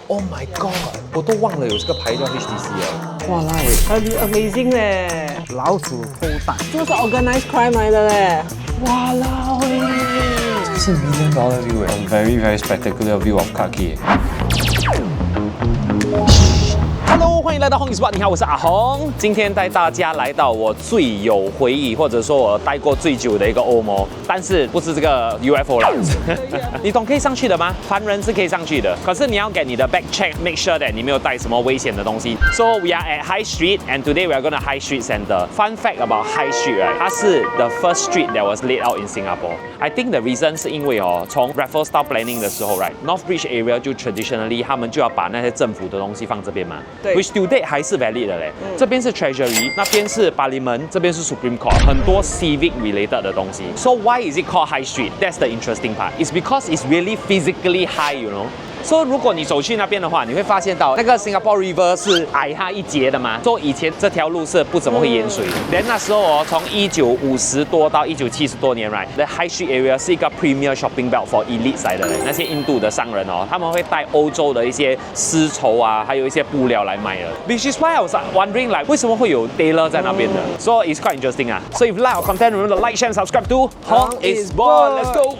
Oh my god！ 我都忘了有这个牌叫 HTC 了。哇啦，很 amazing 嘞！老鼠偷蛋，这个是 organized crime 来的嘞！哇啦喂！这是 $1 million view 哎 Very very spectacular view of Clarke Quay. Hello， 欢迎来到红影 spot。你好，我是阿红。今天带大家来到我最有回忆，或者说我待过最久的一个欧盟，但是不是这个 UFO 啦。你懂可以上去的吗？凡人是可以上去的，可是你要给你的 back check，make sure that 你没有带什么危险的东西。So we are at High Street and today we are going to High Street Center. Fun fact about High Street， right？ 它是 the first street that was laid out in Singapore. I think the reason 是因为从 Raffles style planning 的时候 ，right？North Bridge area 就 traditionally 他们就要把那些政府的东西放这边嘛。对 ，which to date 还是 valid 的嘞。这边是 Treasury， 那边是 Parliament， 这边是 Supreme Court， 很多 civic related 的东西。So why is it called High Street? That's the interesting part. It's because it's really physically high, you know. 所以如果你走去那边的话，你会发现到那个 Singapore River 是矮它一截的嘛。所以以前这条路是不怎么会淹水。连那时候从1950多到1970多年 ，right？The High Street area 是一个 premier shopping belt for elites 来的。那些印度的商人他们会带欧洲的一些丝绸啊，还有一些布料来卖的。Which is why I was wondering like 为什么会有 tailor 在那边的。So it's quite interesting 啊。So if you like our content, remember to like, share, and subscribe to Hong is Born. Let's go.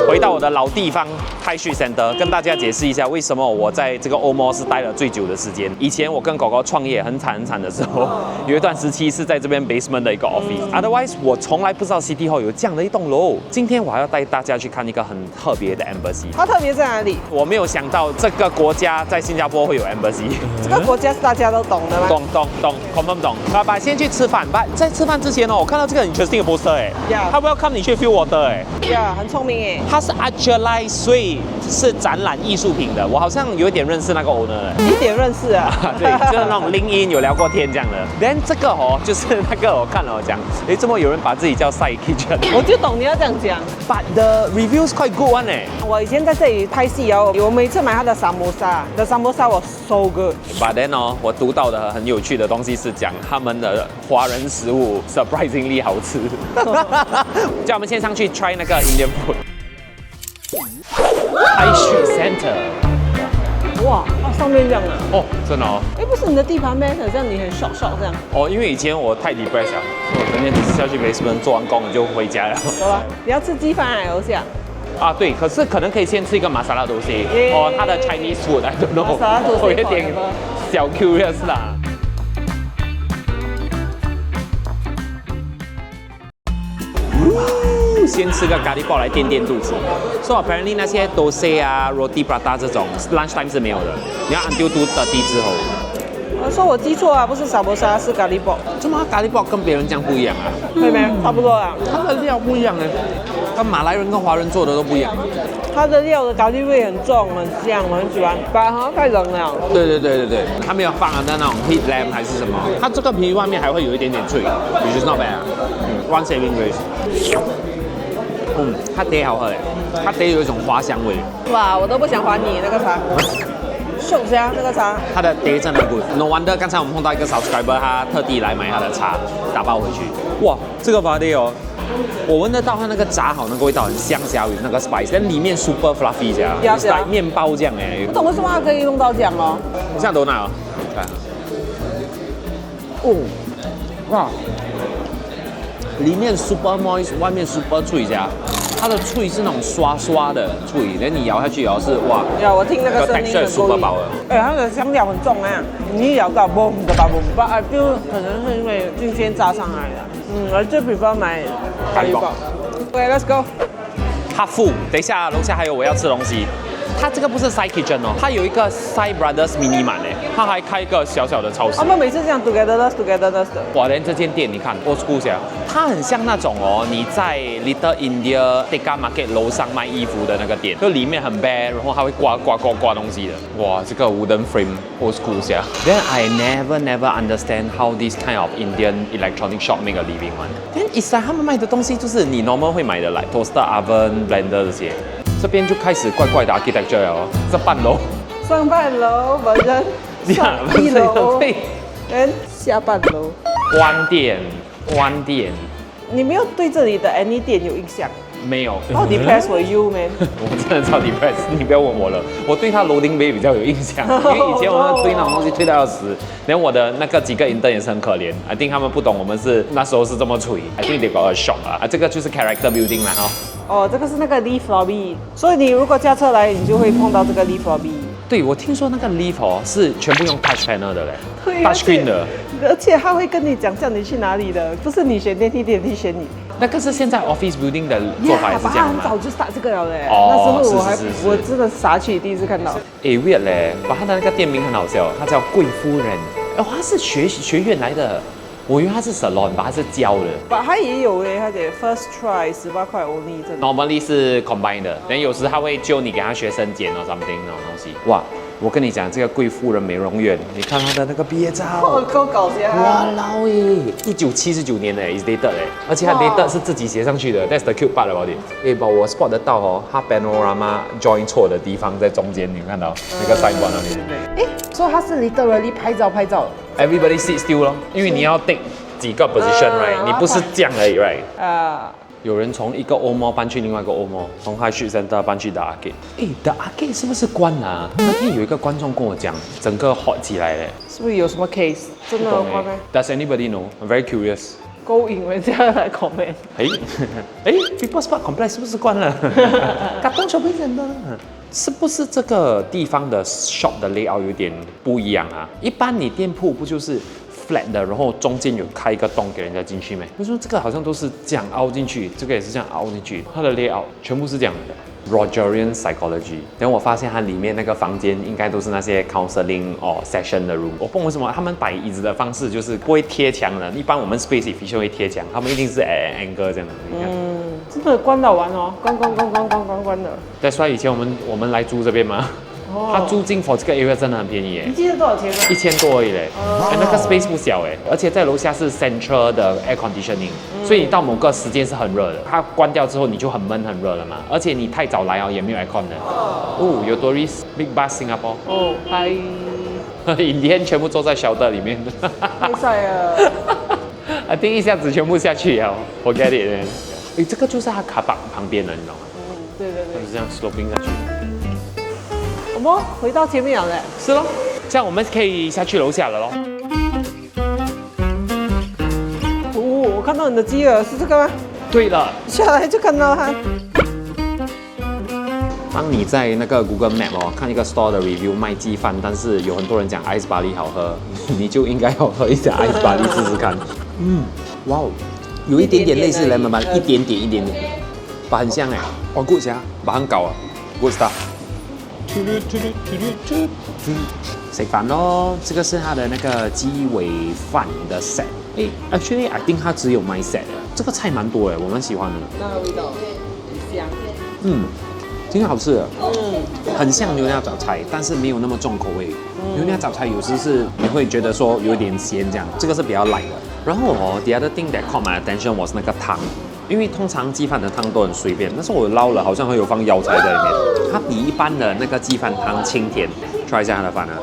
回到我的老地方 High Street Center， 跟大家解释一下为什么我在这个欧盟是待了最久的时间。以前我跟狗狗创业很惨的时候，有一段时期是在这边 basement 的一个 office。Otherwise， 我从来不知道 City Hall 有这样的一栋楼。今天我还要带大家去看一个很特别的 embassy。它特别在哪里？我没有想到这个国家在新加坡会有 embassy。这个国家是大家都懂的吗？懂 ，confirm 懂。爸爸先去吃饭，在吃饭之前我看到这个 interesting 的 poster 哎， Yeah 他 welcome 你去 feel water 哎。呀，很聪明哎。它是 Archelight， 所以是展览艺术品的。我好像有一点认识那个 owner， 一点认识啊。对，就是那种 LinkedIn 有聊过天这样的。Then 这个就是那个我看了讲，怎么有人把自己叫 Side Kitchen？ 我就懂你要这样讲。 But the reviews quite good one 哎。我以前在这里拍戏我每次买他的萨摩沙，the samosa was so good。But then 我读到的很有趣的东西是讲他们的华人食物 surprisingly 好吃。叫我们先上去 try 那个 Indian food。High Street Center。哇，上面这样啊？真的不是你的地盘咩？好像你很少这样。因为以前我太 depressed 了，所以我整天只是下去 basement 做完工就回家了。走吧，你要吃鸡饭还是楼下？对，可是可能可以先吃一个玛莎拉多西，它的 Chinese food，I don't know， 玛莎拉多西我有点小 curious 啦。先吃个咖喱包来垫肚子。So apparently 那些 dosa 啊、roti prata 这种 lunch time 是没有的，你要 until 2:30之后。我说我记错啊，不是萨摩沙，是咖喱包。怎么咖喱包跟别人这样不一样啊？对没？差不多啊。它的料不一样哎，跟马来人跟华人做的都不一样。它的料的咖喱味很重，很香，我很喜欢。把好像太冷了。对，它没有放的那种 heat lamb 还是什么，它这个皮外面还会有一点点脆 ，which is not bad 啊。One saving grace。它得好喝哎，它得有一种花香味。哇，我都不想还你那个茶。秀香那个茶，它的碟真的 good。No wonder 刚才我们碰到一个 subscriber， 他特地来买他的茶，打包回去。哇，这个 body 我闻得到它那个炸好那个味道，很香虾，有那个 spice， 但里面 super fluffy 这样，是来面包这样哎。不懂为什么它可以弄到这样哦？你现在都拿看。哇，里面 super moist， 外面 super 脆加。它的脆是那种刷的脆，然后你咬下去是哇！我听那个声音很过瘾。它的香料很重哎，你一咬到嘣的吧嘣吧，就可能是因为新鲜炸上来的。我就 prefer 买咖喱包。OK，let's go。哈富，等一下楼下还有我要吃东西。它这个不是 Side Kitchen 它有一个 Side Brothers Mini Mart 它还开一个小小的超市。他们每次这样 togetherness。哇，连这间店你看 ，old school 下，它很像那种你在 Little India Tekka Market 楼上卖衣服的那个店，就里面很 bare， 然后它会挂东西的。哇，这个 wooden frame old school 下。Then I never understand how this kind of Indian electronic shop make a living one. Then it's like 他们卖的东西就是你 normal 会买的 like toaster oven blender 这些。这边就开始怪怪的 architecture 了这半楼。上半楼本身，上1楼，跟下半楼。关店。你没有对这里的 any 店有印象？没有。How depressed were you, man？ 我真的超 depressed， 你不要问我了。我对它 loading bay 比较有印象，因为以前我们推那种东西推到要死，然后我的那个几个 intern 也是很可怜。I think 他们不懂我们是那时候是这么吹。I think they got a shock 啊，这个就是 character building 啦哈。哦，这个是那个 leaf lobby， 所以你如果驾车来，你就会碰到这个 leaf lobby。对，我听说那个 leaf 哦是全部用 touch panel 的嘞对，touch screen 的。而且他会跟你讲叫你去哪里的，不是你选电梯，电梯选你。那个是现在 office building 的做法也是这样很吗？早就打这个了嘞。哦那时候我还是我真的傻去，第一次看到。诶 weird 嘞，把他的那个店名很好笑，它叫贵夫人。哦，他是学院来的，我以为他是 salon， 把他是教的。他也有嘞，他给 first try 18块 only， 真的。Normally 是 combined 的，但有时他会就你给他学生剪哦 something 那种东西。哇，我跟你讲，这个贵夫人美容院，你看他的那个毕业照，够搞笑。哇老诶，1979年的 is dated 哎，而且他 dated 是自己写上去的 ，that's the cute part about it。诶，把我 spot 得到哦，他 panorama join 错的地方在中间，你看到那个 signboard 那里。哎，所以他是 literally 拍照。Everybody sit still 咯，因为你要 take 几个 position right， 你不是这样而已 right。有人从一个 Old Mall 搬去另外一个 Old Mall， 从 High Street Center 搬去 The Arcade。诶 ，The Arcade 是不是关了啊？那天有一个观众跟我讲，整个 hot 起来嘞。是不是有什么 case？ 真的关咩 ？Does anybody know? I'm very curious。勾引人家来 comment。People Spot Complex 是不是关了？卡通小朋友的，是不是这个地方的 shop 的 layout 有点不一样啊？一般你店铺不就是flat 的，然后中间有开一个洞给人家进去没？我说这个好像都是这样凹进去，这个也是这样凹进去，它的 layout 全部是这样的。Rogerian Psychology， 等我发现它里面那个房间应该都是那些 counseling or session 的 room。我不懂为什么他们摆椅子的方式就是不会贴墙的，一般我们 space efficient 会贴墙，他们一定是 angle 这样的。你看，真的关到完哦，关的。That's why 以前我们来租这边嘛。它租金 for 这个 area 真的很便宜耶，你记得多少钱吗？1000多而已嘞，那个 space 不小哎，而且在楼下是 central 的 air conditioning，所以你到某个时间是很热的，它关掉之后你就很闷很热了嘛，而且你太早来哦也没有 aircon 的。哦，有 tourist big bus Singapore。哦，嗨。印第安全部坐在shelter里面。太帅了。I think 一下子全部下去了 ，forget it。哎，这个就是它卡巴旁边的，你知道吗？对。就是这样 sloping 下去。我们回到前面了嘞。是咯，这样我们可以下去楼下了咯。我看到你的鸡了，是这个吗？对了，下来就看到它。当你在那个 Google Map 哦看一个 store 的 review 卖鸡饭，但是有很多人讲 ice barley 好喝，你就应该要喝一下 ice barley 试试看。哇哦，有一点点类似 lemon 一点点，把很香哎，哦 good 呀，把很搞啊 ，good stuff。食飯咯，這個是它的那個雞尾飯的 set。actually I think 它只有賣 set 的，這個菜蠻多誒，我蠻喜歡的。那個味道很香。挺好吃的。很像牛奶早菜，但是没有那麼重口味。牛奶早菜有時是你會覺得說有點鹹這樣，這個是比較 light 的。然後the other thing that caught my attention was 那個湯。因為通常雞飯的湯都很隨便，但是我撈了好像會有放腰菜在裡面，它比一般的那個雞飯湯清甜。try 一下它的飯啊，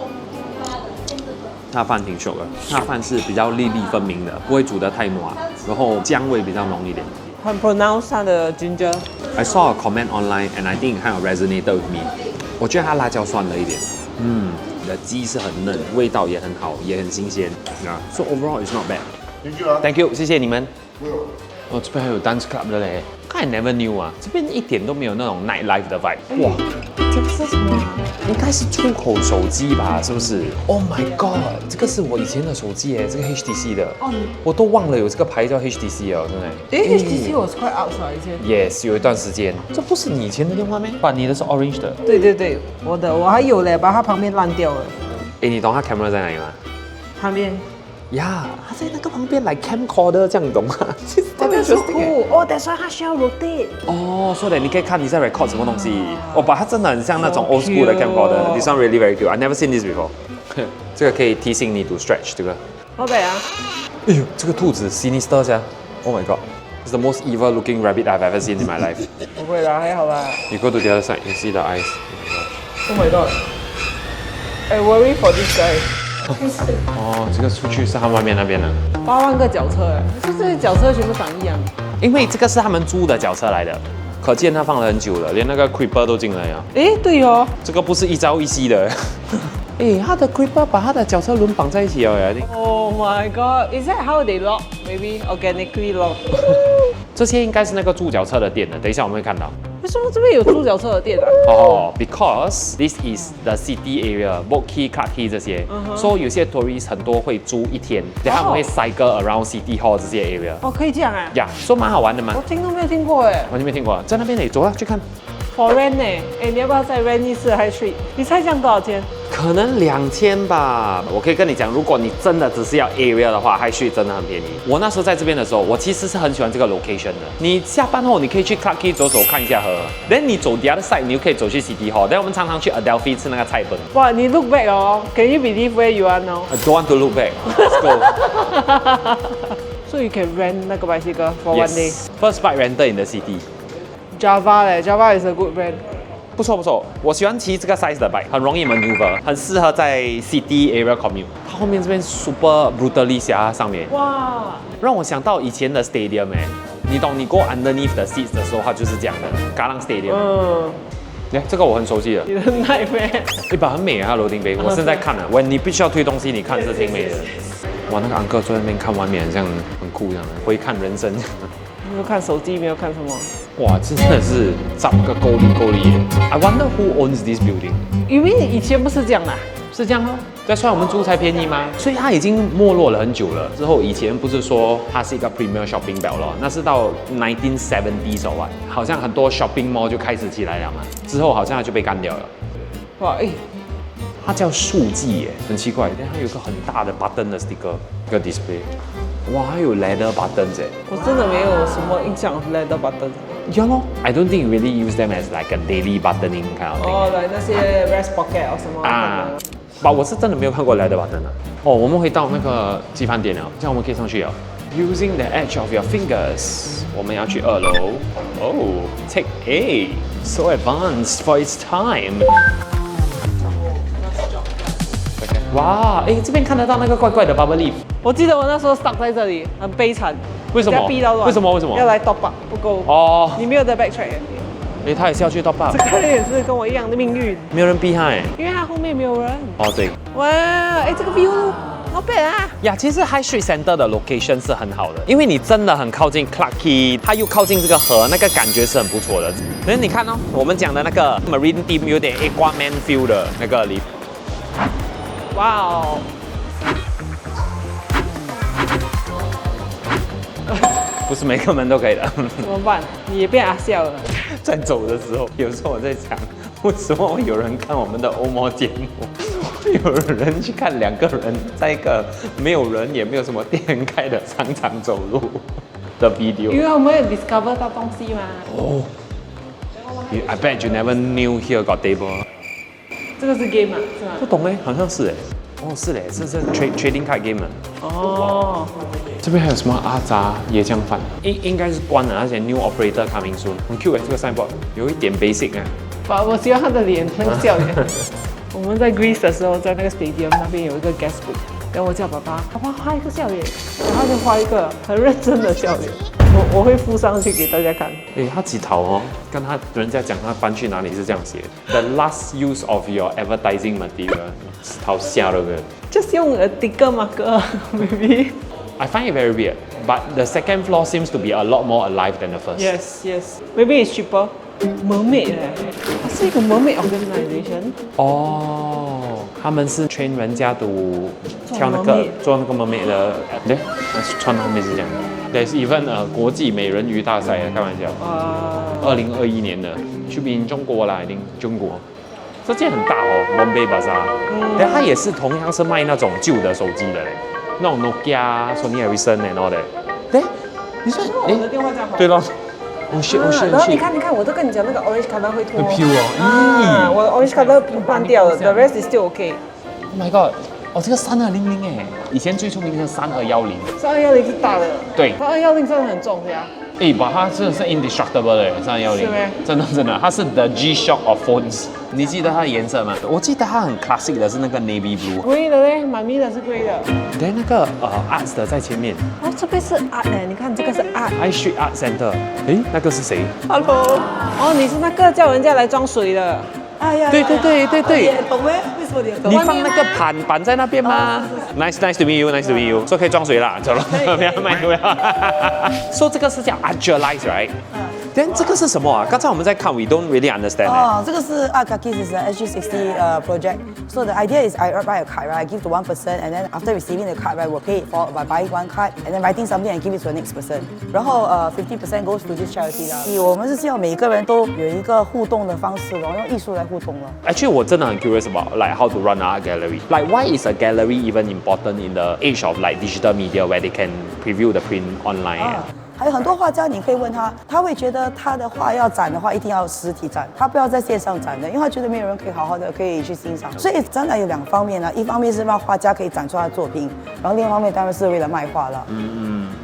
它的飯挺熟的，它的飯是比較粒粒分明的，不會煮得太軟，然後薑味比較濃一點。很 pronounce 它的 ginger。I saw a comment online and I think it kind of resonated with me。我覺得它辣椒酸了一點，你的雞是很嫩，味道也很好，也很新鮮啊。So overall it's not bad。Thank you， 謝謝你們。哦，這邊還有 dance club 的嘞，I never knew 啊，這邊一點都沒有那種 night life 的 vibe。哇，這個是什麼？應該是出口手機吧，是不是 ？Oh my god，這個是我以前的手機耶，這個 HTC 的，我都忘了有這個牌叫 HTC 哦，真的。HTC 我是快 out 了以前。Yes，有一段時間，這不是你以前的電話咩？把你的是 orange 的。對，我還有嘞，把它旁邊爛掉了。誒，你懂它 camera 在哪裡嗎？旁邊。呀，它在那個旁邊來 camcorder 這樣，你懂嗎？so cool. Oh, that's why 它需要 rotate. 哦，所以你可以看你在 record 什麼東西。哦，把它真的很像那種 old school 的 camcorder。This one really very cute. I never seen this before. 這個可以提醒你 to stretch 這個。好美啊！哎呦，這個兔子 sinister 噻。Oh my god. It's the most evil looking rabbit I've ever seen in my life. 不會啦，還好啦。You go to the other side, you see the eyes. Oh my god. I worry for this guy. 哦，這個出去是他外面那邊的。8萬個腳車哎，就這些腳車全部長一樣。因為這個是他們租的腳車來的。可见它放了很久了，连那个 creeper 都进来啊。诶，对哦。这个不是一朝一夕的。哎，它的 creeper 把它的脚车轮绑在一起了呀。Oh my god! Is that how they lock? Maybe organically lock. 这些应该是那个住脚车的店的，等一下我们会看到。为什么这边有猪脚车的店啊？哦、because this is the city area, Boat Quay, Clarke Quay 这些，所以有些 tourist 很多会租一天，然后他们会 cycle around City Hall 这些 area。哦，可以这样啊？呀，说蛮好玩的嘛。我听都没有听过哎。完全没听过，在那边呢，走啊，去看。For rent 呢？哎，你要不要再 rent 一次 High Street？你猜这样多少钱？可能2000吧。我可以跟你讲，如果你真的只是要 area 的话，High Street真的很便宜。我那时候在这边的时候，我其实是很喜欢这个 location 的。你下班后你可以去 Clarke Quay 走走看一下河，then 你走 the other side， 你又可以走去 City Hall。then 我们常常去 Adelphi 吃那个菜本。哇，你 look back 哦，Can you believe where you are now? I don't want to look back. Let's go. So you can rent 那个 bicycle for one day. First bike rental in the city. Java 嘞，Java is a good brand. 不错不错，我喜欢骑这个 size 的 bike，很容易 maneuver，很适合在 city area commute。它后面这边 super brutally 下上面，哇，让我想到以前的 stadium 哎，你懂你 go underneath the seats 的时候，它就是这样的 Kallang Stadium。哎，这个我很熟悉的。你的奈咩？一把很美啊，楼顶杯。我现在看了，你必须要推东西，你看是挺美的。哇，那个 uncle 坐在那边看外面，这样很酷，这样回看人生。没有看手机，没有看什么。哇，真的是找个够力耶 ！I wonder who owns this building？ 因为以前不是这样的，是这样哦。对，所以我们租才便宜吗？所以它已经没落了很久了。之后以前不是说它是一个 premier shopping belt 了，那是到 1970s 哦，好像很多 shopping mall 就开始起来了嘛。之后好像它就被干掉了。哇，哎，它叫数记耶，很奇怪，但它有一个很大的 button 的 sticker， 一个 display。哇，还有 leather buttons 哎！我真的没有什么印象 leather button。Yeah 咯 I don't think you really use them as like a daily buttoning kind of thing。哦，来那些 rest pocket 或什么啊，我是真的没有看过 leather button 啊。哦，我们回到那个鸡饭店了，这样我们可以上去了。Using the edge of your fingers， 我们要去2楼。Oh, take A, so advanced for its time。哇，哎，这边看得到那个怪怪的 bubble leaf。我记得我那时候 stuck 在这里，很悲惨。为什么？逼到乱。为什么？为什么？要来 top up 不够。哦，你没有在 backtrack。哎，他也是要去 top up。这个人也是跟我一样的命运，没有人逼他哎。因为他后面没有人。哦，对。哇，哎，这个 view not bad 啊。呀，其实 High Street Center 的 location 是很好的，因为你真的很靠近 Clarke Quay， 它又靠近这个河，那个感觉是很不错的。可是你看哦，我们讲的那个 Marine Team 有点 Aquaman feel 的那个里。哇哦。不是每个门都可以的。怎么办？你也变阿笑了。在走的时候，有时候我在想，为什么会有人看我们的欧摩节目？有人去看2个人在一个没有人也没有什么店开的商场走路的 video。因为我们有 discover 到东西嘛。哦。I bet you never knew here got table。这个是 game 啊，是吗？不懂哎，好像是哎。哦，是嘞，是 trading card game 哦。这边还有什么阿杂椰浆饭？应该是关了，而且 new operator coming soon。很 cute 哎，这个 signboard 有一点 basic 啊。我喜欢他的脸，那个笑脸。我们在 Greece 的时候，在那个 stadium 那边有一个 guest book， 然后我叫爸爸画一个笑脸，然后他就画一个很认真的笑脸。我会附上去给大家看。哎，他几套哦，跟他人家讲他搬去哪里是这样写 ：The last use of your advertising material， 好吓了个。Just 用thicker marker maybe。I find it very weird, but the second floor seems to be a lot more alive than the first. Yes, yes. Maybe it's cheaper. Mermaid 它是一个 mermaid organization。哦，他们是 train 人家读跳那个做那个 mermaid 的，对，穿到后面是这样。There's even 国际美人鱼大赛，开玩笑。2021年的，去比中国啦，一定中国。这件很大哦 ，Bombay Bazaar。但它也是同样是卖那种旧的手机的嘞。那种 Nokia、Sony Ericsson and all that。对，你说，我的电话叫好。对咯。然后你看，我都跟你讲那个 orange color 会脱。会飘哦。我的 orange color 换掉了 ，the rest is still okay。Oh my god！ 哦，这个3200哎，以前最出名的3210。3210是大的。对。3210真的很重呀。哎，把它真的是 indestructible 的3210。是咩？真的，它是 the G-Shock of phones。你记得它的颜色吗？我记得它很 classic 的是那个 navy blue， 贵的嘞，妈咪的是贵的。对，那个arts 的在前面哦，这边是 art 哎，你看这个是 art。 ，High Street Art Center。诶，那个是谁？ Hello。哦，你是那个叫人家来装水的。哎呀，对对对对对。你懂咩？为什么你懂？你放那个板在那边吗？Nice to meet you，Nice to meet you。说可以装水啦，走了，不要卖，不要。说这个是叫 Agilize，right？但这个是什么啊？刚才我们在看 ，we don't really understand。哦，这个是 Art Kakis is a SG60 project. So the idea is I buy a card, right? I give to one person, and then after receiving the card, right, we'll pay it for by buying one card, and then writing something and give it to the next person. 然后50% goes to this charity 啦。我们是希望每个人都有一个互动的方式，然后用艺术来互动了。Actually， 我真的很 curious about like how to run an art gallery. Like why is a gallery even important in the age of like digital media where they can preview the print online？还有很多画家，你可以问他，他会觉得他的画要展的话，一定要实体展，他不要在线上展的，因为他觉得没有人可以好好的可以去欣赏。所以展览有两方面呢，一方面是让画家可以展出他的作品，然后另一方面当然是为了卖画了。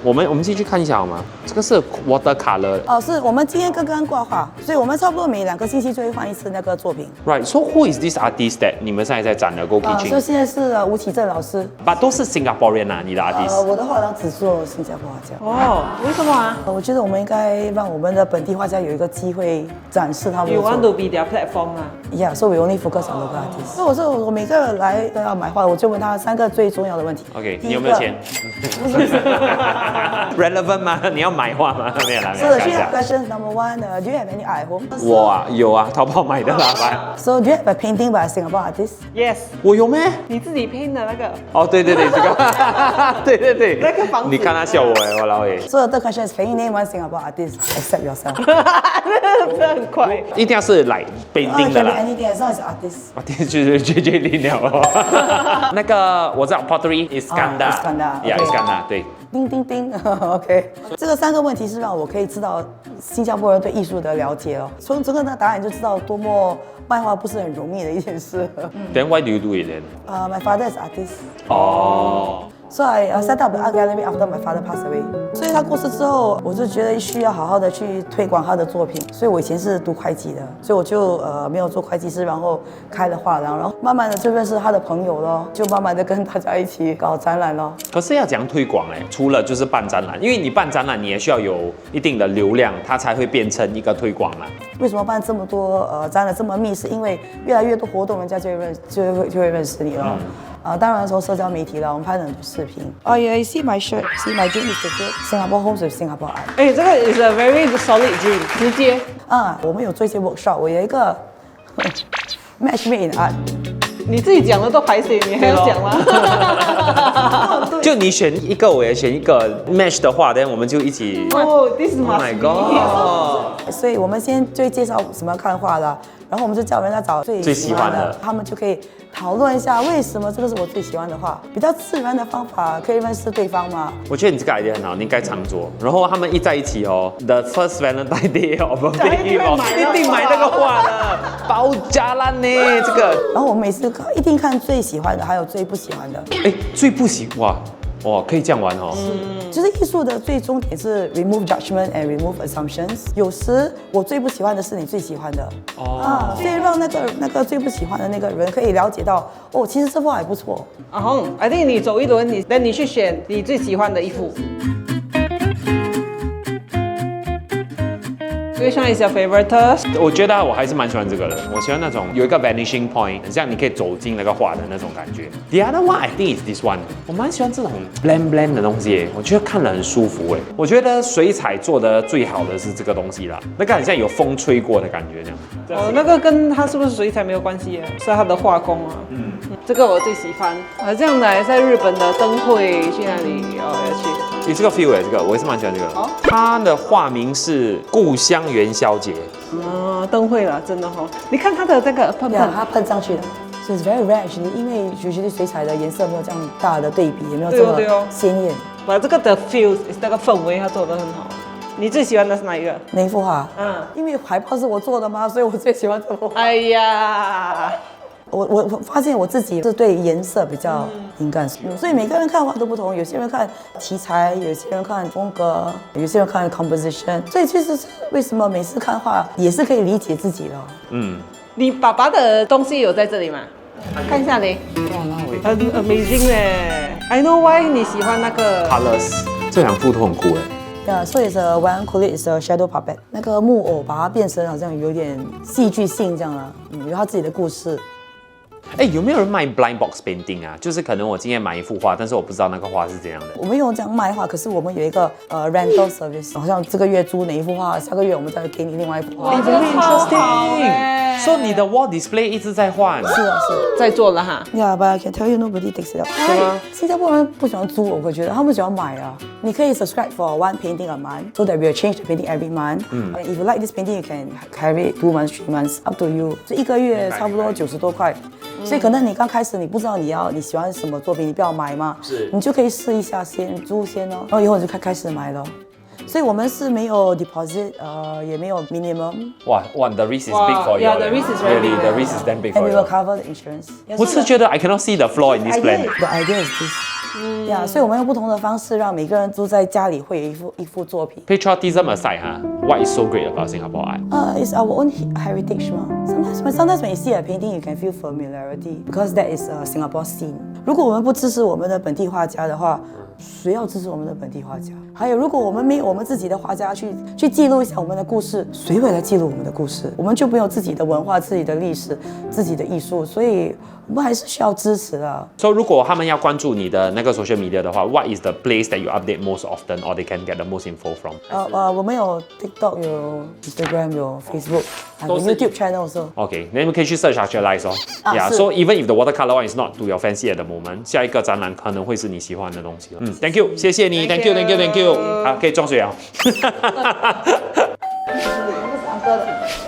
我们进去看一下好吗？这个是 watercolor。哦，是我们今天刚刚挂画，所以我们差不多每2个星期就会换一次那个作品。Right. So who is this artist that 你们现在在展的 Go Kitchen？ 所以现在是吴启正老师。But 都是 Singaporean 啊，你的 artist。我的画廊只做新加坡画家。哦，为什么啊我觉得我们应该让我们的本地画家有一个机会展示他们的？You 作 want 品。 to be their platform 啊？ Yeah, so we only focus on local artists. 所以我说我每个来都要买画，我就问他3个最重要的问题。 OK， 第一个你有没有钱？不是。Relevant 吗？你要买画吗？没有啦，没 So 有 the 看一 three 下。 questions. Number one, do you have any art at home? 我啊有啊，淘宝买的啦。 So do you have a painting by a Singapore artist? Yes，我有咩？你自己拼的那个。哦，对对对，这个，对对对，那个房子你看他笑我哎，我老哎， So the third question is, can you name one Singapore artist except yourself? 这很快。一定要是来北京的 Can be 啦。 anything as long as artist. 我电视就是绝定了哦。那个我知道 pottery Iskandar， Iskandar， ，Yeah OK Iskandar，对。叮叮叮，OK。这个3个问题是让我可以知道新加坡人对艺术的了解哦。从这个答案就知道多么卖画不是很容易的一件事。Then why do you do it then？ My father is artist. 哦。 So I set up the art gallery after my father passed away. 所以他过世之后，我就觉得需要好好的去推广他的作品。所以我以前是读会计的，所以我就没有做会计师，然后开了画廊，然后慢慢的就认识他的朋友咯，就慢慢的跟大家一起搞展览咯。可是要怎样推广哎？除了就是办展览，因为你办展览你也需要有一定的流量，它才会变成一个推广嘛。为什么办这么多展览这么密？是因为越来越多活动，人家就会认识你了。当然从社交媒体了，我们拍了很多视频。Oh yeah, you see my shirt, see my dream is to build Singapore homes with Singapore art. 哎，这个 is a very solid dream，直接。我们有做一些 workshop，我有一个match made in art。你自己讲的都排水，你还要讲吗？就你选一个，我也选一个 match 的话，但我们就一起。哦，this is Oh must my be。 god！所以我们先就会介绍什么看画啦，然后我们就叫人家找最喜欢的，他们就可以讨论一下为什么这个是我最喜欢的画，比较自然的方法可以认识对方嘛。我觉得你这个 idea 很好，你应该常做。然后他们一在一起哦，the first Valentine Day of birthday gift 哦，一定买那个画的，包加烂呢这个。然后我们每次一定看最喜欢的，还有最不喜欢的。哎，最不喜哇，可以这样玩哦。就是艺术的最终点是 remove judgment and remove assumptions。有时我最不喜欢的是你最喜欢的，所以让那个最不喜欢的那个人可以了解到，哦，其实这幅画还不错。I think 你走一轮，你去选你最喜欢的一幅。Which one is your favorite? 我觉得我还是蛮喜欢这个的，我喜欢那种有一个 vanishing point，很像你可以走进那个画的那种感觉。The other one I think is this one， 我蛮喜欢这种 blend 的东西耶，我觉得看了很舒服哎。我觉得水彩做的最好的是这个东西啦，那个很像有风吹过的感觉这样。那个跟它是不是水彩没有关系耶，是它的画工啊。这个我最喜欢。这样的在日本的灯会去哪里要去？你这个 feel 哎，这个我也是蛮喜欢这个。它的画名是故乡元宵节。灯会了，真的你看它的这个喷喷，它喷上去的。So it's very rare actually， 因为usually水彩的颜色没有这样大的对比，也没有这么鲜艳。把这个的 feel， 那个氛围它做得很好。你最喜欢的是哪一个？哪一幅画？因为海报是我做的嘛，所以我最喜欢这幅画。哎呀。我发现我自己是对颜色比较敏感，所以每个人看画都不同。有些人看题材，有些人看风格，有些人看 composition。所以其实为什么每次看画也是可以理解自己的。你爸爸的东西有在这里吗？看一下嘞，很 amazing 嘞。I know why 你喜欢那个 Colors， 这两副都很酷哎。Yeah, so it's a one colleague is a shadow puppet。那个木偶把它变成好像有点戏剧性这样了，有他自己的故事。哎，有没有人卖 blind box painting 啊？就是可能我今天买一幅画，但是我不知道那个画是怎样的。我们有这样卖画，可是我们有一个rental service， 好像这个月租哪一幅画，下个月我们再给你另外一幅画。哎，very interesting。所以你的 wall display 一直在换。是啊，是。在做了哈。Yeah, but I can tell you nobody takes it up。是吗？新加坡人不喜欢租，我会觉得他们喜欢买啊。你可以 subscribe for one painting a month, so that we will change the painting every month. And if you like this painting, you can carry it 2 months, 3 months, up to you。这一个月差不多90多块。所以可能你刚开始你不知道你喜欢什么作品，你不要买嘛，是，你就可以试一下先租先哦，然后以后你就开始买了。所以我们是没有 deposit， 也没有 minimum。哇，the risk is big for you. Yeah, the risk is very really big. the risk is damn big And for we you. will cover the insurance. 我是觉得 I cannot see the flaw in this plan. The idea is this. Yeah， 所以我们用不同的方式让每个人住在家里会有一幅作品。Patriotism aside, what is so great about Singapore art? It's our own heritage 嘛。Sometimes when you see a painting, you can feel familiarity because that is a Singapore scene. 如果我们不支持我们的本地画家的话，谁要支持我们的本地画家？还有，如果我们没有我们自己的画家去记录一下我们的故事，谁会来记录我们的故事？我们就没有自己的文化、自己的历史、自己的艺术，所以我们还是需要支持的。So 如果他们要关注你的那个 social media 的话 ，what is the place that you update most often, or they can get the most info from? 我们有 TikTok， 有 Instagram， 有 Facebook， 还有 YouTube channel 是。OK， 那你们可以去 search Actualize 哦。Yeah， so even if the watercolor one is not to your fancy at the moment， 下一个展览可能会是你喜欢的东西。Thank you， 谢谢你 ，Thank you，Thank you，好，可以装水啊。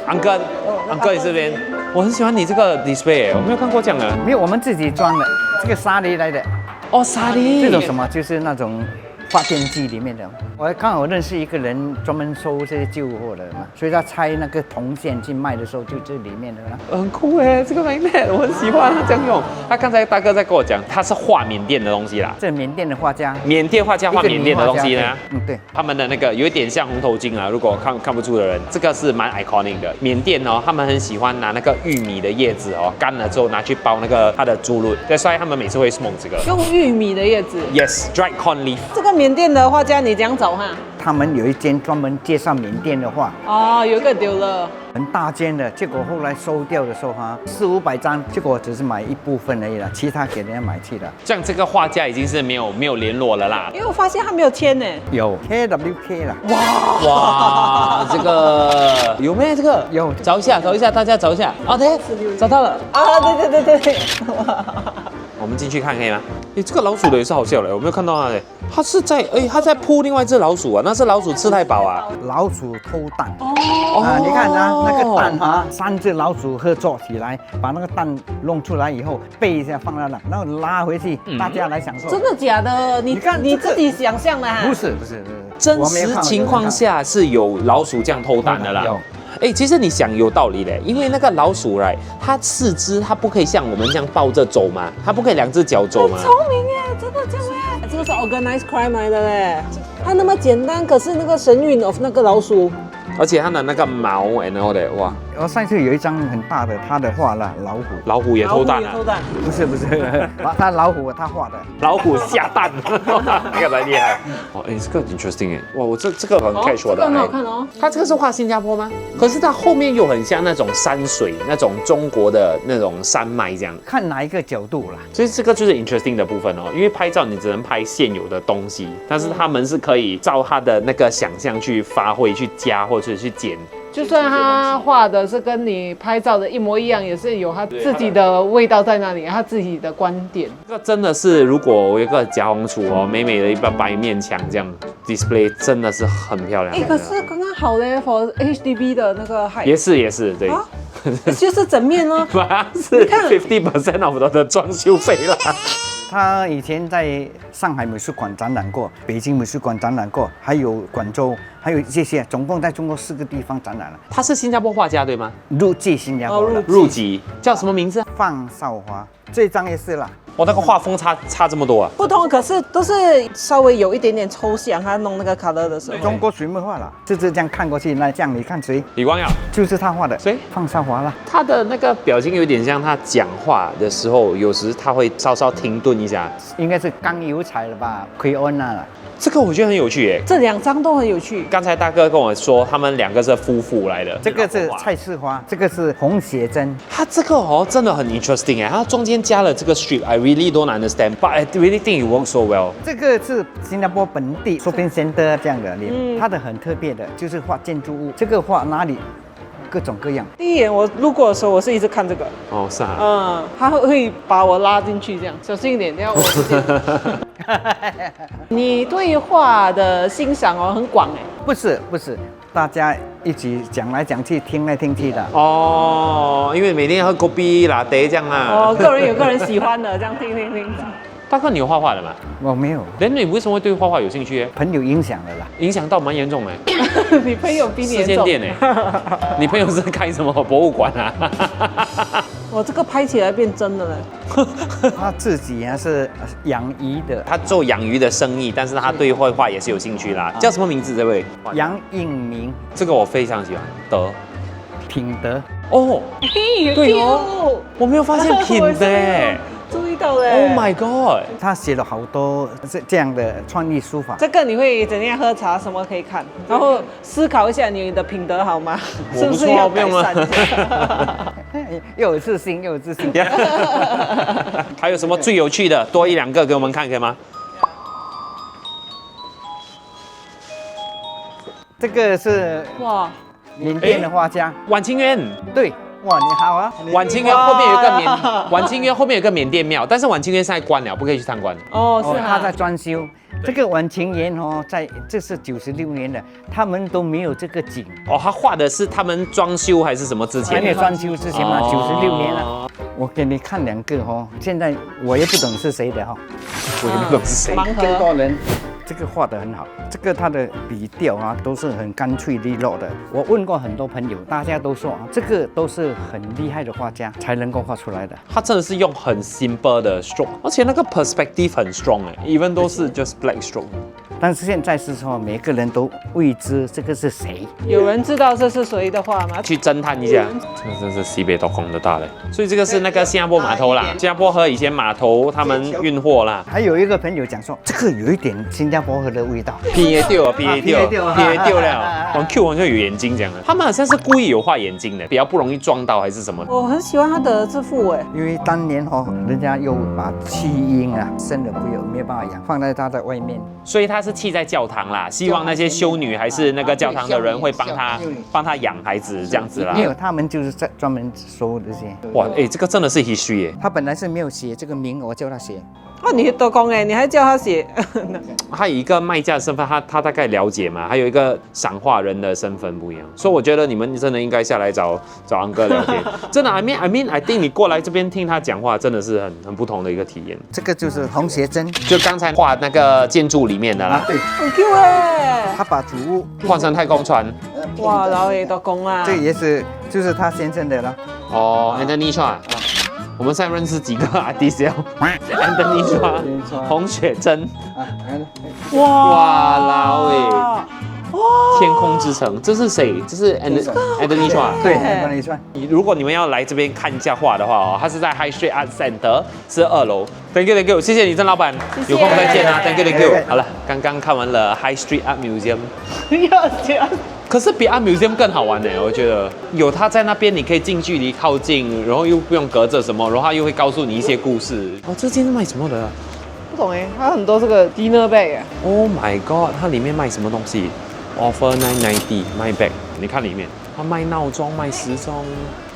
Uncle 你这边，我很喜欢你这个 display， 我没有看过这样的。没有，我们自己装的，这个沙梨来的。哦，沙梨。这种什么？就是那种发电机里面的。我刚好认识一个人，专门收这些旧货的嘛，所以他拆那个铜线去卖的时候，就这里面的啦。很酷哎，这个 magnet 我很喜欢，他这样用。他刚才大哥在跟我讲，他是画缅甸的东西啦。这缅甸的画家，缅甸画家画缅甸的东西呢？对。他们的那个有一点像红头巾啊，如果看不出的人，这个是蛮 iconic 的。缅甸哦，他们很喜欢拿那个玉米的叶子哦，干了之后拿去包那个它的猪肉，所以他们每次会 smoke 这个。用玉米的叶子。Yes, dried corn leaf。这个缅甸的画家你怎样找哈？他们有一间专门介绍缅甸的画。哦，有一个丢了。很大间的，结果后来收掉的时候哈，400、500张，结果只是买一部分而已了，其他给人家买去了。这样这个画家已经是没有联络了啦。因为我发现他没有签呢。有 KWK 了。哇，这个有没有这个？有，找一下，大家找一下。哦，对，找到了。啊，对。我们进去看可以吗？这个老鼠的也是好笑嘞，我没有看到它嘞。它在扑另外一只老鼠啊，那是老鼠吃太饱啊。老鼠偷蛋。你看啊，那个蛋哈，3只老鼠合作起来，把那个蛋弄出来以后，背一下放在那，然后拉回去，大家来享受。真的假的？你看你自己想象的哈？不是，真实情况下是有老鼠这样偷蛋的啦。其实你想有道理嘞，因为那个老鼠来，它4肢它不可以像我们这样抱着走嘛，它不可以2只脚走嘛。聪明耶，真的这样耶。这个是 organized crime 来的嘞，它那么简单，可是那个神韵 of 那个老鼠，而且它的那个毛 and all that， 哇！我上次有一张很大的，他的画了老虎也偷蛋啊？不是，他老虎他画的，老虎下蛋，那个才厉害。这个 interesting 哎，哇，我这个很 catch 我的。很好看哦。它这个是画新加坡吗？可是它后面又很像那种山水，那种中国的那种山脉这样。看哪一个角度啦。所以这个就是 interesting 的部分哦，因为拍照你只能拍现有的东西，但是他们是可以照他的那个想象去发挥、去加或者去减。就算他画的是跟你拍照的一模一样，也是有他自己的味道在那里，他自己的观点。这个真的是，如果我有一个假红厨哦，美美的一个白面墙这样 display， 真的是很漂亮。可是刚刚好嘞 ，for HDB 的那个height。也是，对。就是整面哦。是 50% of 的装修费了。他以前在上海美术馆展览过，北京美术馆展览过，还有广州还有这些，总共在中国4个地方展览了。他是新加坡画家对吗？入籍新加坡的入籍叫什么名字？范少华，这张也是啦。我那个画风差这么多啊！不同，可是都是稍微有一点点抽象，他弄那个 color 的时候。中国水墨画啦，就是这样看过去，那这样你看谁？李光耀，就是他画的。谁？范少华啦。他的那个表情有点像他讲话的时候，有时他会稍稍停顿一下。应该是刚油彩了吧？奎恩娜了。这个我觉得很有趣耶。这2张都很有趣。刚才大哥跟我说，他们2个是夫妇来的。这个是蔡世华，这个是洪写真。他这个真的很 interesting 哎，他中间加了这个 strip，I really don't understand， but I really think it works so well。这个是新加坡本地 shopping center 这样的脸，它的很特别的，就是画建筑物。这个画哪里？各种各样。第一眼我路过的时候，我是一直看这个。哦，是啊。他会把我拉进去，这样小心一点，等下我。你对画的欣赏很广哎。不是，大家一起讲来讲去，听来听去的。哦，因为每天喝咖啡拿茶这样啊。哦，个人有个人喜欢的，这样听。大哥，你有画画的吗？我没有。那你为什么会对画画有兴趣？朋友影响的啦，影响到蛮严重的。你朋友比你4间店哎，你朋友是开什么博物馆啊？我这个拍起来变真的了。他自己还是养鱼的，他做养鱼的生意，但是他对绘画也是有兴趣啦。叫什么名字？这位杨应明，这个我非常喜欢。品德。哦，对哦，我没有发现品德哎。注意到嘞 ！Oh my god！ 他写了好多这样的创意书法。这个你会怎样喝茶？什么可以看？然后思考一下你的品德好吗？是不是要改善一下？又有自信。还有什么最有趣的？多1-2个给我们看可以吗？这个是哇，缅甸的画家晚清渊。对。哇，你好啊！晚清渊后面有一个晚清渊后面有个缅甸庙，但是晚清渊现在关了，不可以去参观。哦，是他在装修。这个晚清园这是96年的，他们都没有这个景。哦，他画的是他们装修还是什么之前？还没有装修之前嘛，96年了。我给你看2个现在我也不懂是谁的我也不懂是谁。盲更盒。多人。这个画得很好，这个它的笔调都是很干脆利落的。我问过很多朋友，大家都说这个都是很厉害的画家才能够画出来的。他真的是用很 simple 的 stroke， 而且那个 perspective 很 strong 哎 ，even 都是 just black stroke。但是现在是说每个人都未知这个是谁。有人知道这是谁的画吗？去侦探一下，这个真是西北都空的大嘞。所以这个是那个新加坡码头啦，新加坡河以前码头他们运货啦。还有一个朋友讲说，这个有一点新加坡河的味道。撇掉了，往 Q 王就有眼睛这样的。他们好像是故意有画眼睛的，比较不容易撞到还是什么。我很喜欢他的这幅哎，因为当年人家又把弃婴生的没有办法养，放在他的外面，所以他是弃在教堂啦，希望那些修女还是那个教堂的人会帮他养孩子这样子啦。没有，他们就是在专门收这些。哇，这个真的是 history 耶。他本来是没有写这个名，我叫他写。哦，你都讲哎，你还叫他写？他以一个卖家的身份，他大概了解嘛，还有一个赏画人的身份不一样，所以我觉得你们真的应该下来找安哥聊天。真的 I think 你过来这边听他讲话，真的是很不同的一个体验。这个就是洪学珍，就刚才画那个建筑里面的啦。对，很 Q 哎。他把主屋换成太空船。哇，老爷都讲啊。这也是就是他先生的了。哦 ，Anthony Chua。我们现在认识几个 artist 哦 Anthony Chua、洪雪珍，哇老诶，天空之城，这是谁？这是 Anthony Chua。对 ，Anthony Chua。如果你们要来这边看一下画的话它是在 High Street Art Center， 是2楼。Thank you， 谢谢你郑老板，有空再见啊 ，Thank you。好了，刚刚看完了 High Street Art Museum。要讲。可是比 Art Museum 更好玩呢，我觉得有它在那边，你可以近距离靠近，然后又不用隔着什么，然后它又会告诉你一些故事。哦，这间是卖什么的？不懂哎，它很多这个 dinner bag。Oh my god， 它里面卖什么东西 ？Offer 990卖 bag， 你看里面，它卖闹钟、卖时钟。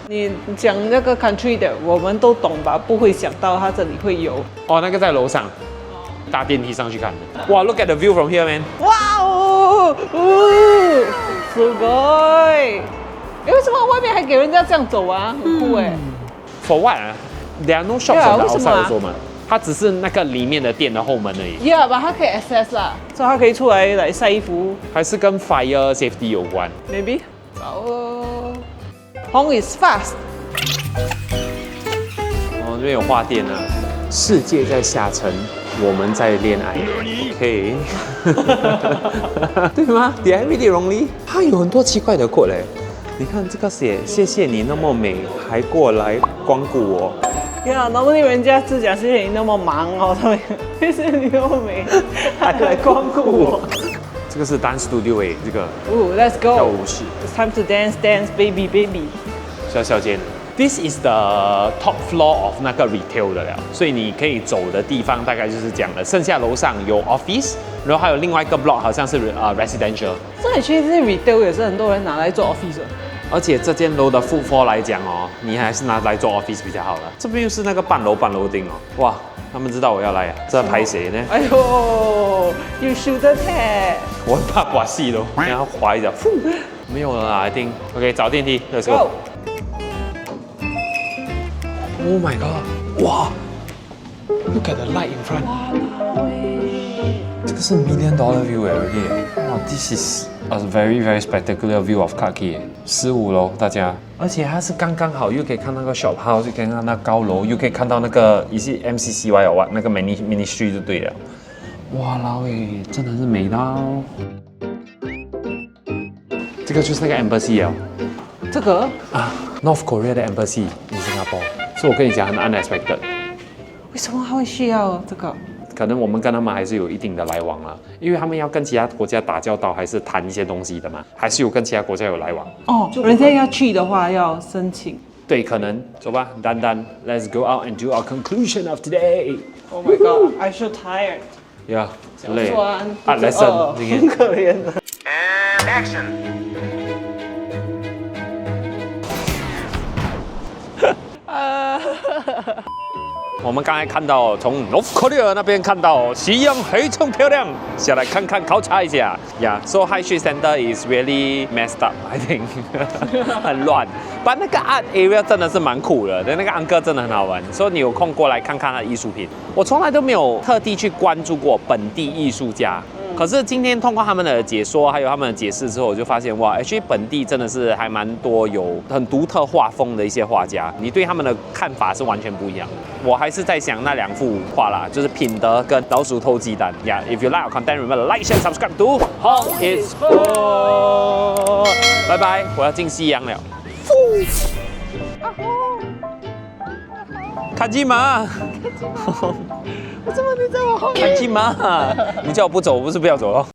你讲那个 country 的，我们都懂吧？不会想到它这里会有。哦，那个在楼上，搭电梯上去看的。哇 ，Look at the view from here, man！ 哇哦，すごい！为什么外面还给人家这样走啊？很酷哎。For what 啊？There are no shops on the outside also 嘛。它只是那个里面的店的后门而已， Yeah， 把它可以 access 啦，所以它可以出来晒衣服还是跟 fire safety 有关。 ，maybe。走哦 ，Home is fast。哦，这边有花店啊。世界在下沉，我们在恋爱。OK， 对吗 ？Did I read it wrongly？ 它有很多奇怪的 quote 嘞。你看这个写，谢谢你那么美，还过来光顾我。呀，能不能人家只讲谢谢你那么忙哦，他们谢谢你那么美，还来光顾我。这个是 dance studio 哎，这个哦 ，Let's 跳 go。舞室。 It's time to dance, dance, baby, baby。小间 ，This is the top floor of 那个 retail 的了，所以你可以走的地方大概就是这样的。剩下楼上有 office， 然后还有另外一个 block 好像是residential。这里其实这些 retail 也是很多人拿来做 office 的。而且这间楼的 food floor 来讲哦，你还是拿来做 office 比较好了。这边又是那个半楼顶哦，哇，他们知道我要来啊，这拍谁呢？哎呦，You shoot the cat。我很怕刮戏咯，然后滑一下，没有了啦，I think。OK， 找电梯 ，Let's go。Oh my god！ 哇 ，Look at the light in front。这个是 $1 million view 哎 ，OK。哇 ，This is a very very spectacular view of Clarke Quay。15楼，大家。而且它是刚刚好，又可以看那个 shop house，又可以看到那高楼，又可以看到那个一些 MCCY 哦，那个 ministry 就对了。哇老诶，真的是美到。这个就是那个 embassy 哦。这个啊 ，North Korea 的 embassy in Singapore， 所以我跟你讲很 unexpected。为什么他会需要这个？可能我们跟他们还是有一定的来往啦，因为他们要跟其他国家打交道，还是谈一些东西的嘛，还是有跟其他国家有来往。哦，人家要去的话要申请。对，可能走吧，丹丹 ，Let's go out and do our conclusion of today。 Oh my god, I so tired。呀，累酸啊，lesson 今很天。可怜的。我们刚才看到从 North Korea 那边看到夕阳非常漂亮，下来看看考察一下。Yeah, so High Street Center is really messed up, I think 。很乱，但那个 art area 真的是蛮酷的，那个安哥真的很好玩，所以你有空过来看看他的艺术品。我从来都没有特地去关注过本地艺术家。可是今天通过他们的解说，还有他们的解释之后，我就发现哇，其实本地真的是还蛮多有很独特画风的一些画家，你对他们的看法是完全不一样的。我还是在想那2幅画啦，就是品德跟老鼠偷鸡蛋。Yeah, if you like our content, remember like, share, subscribe to Home is Food。拜拜，我要进夕阳了。卡基玛。为什么你在我后面？卡基玛，你叫我不走，我不是不要走了。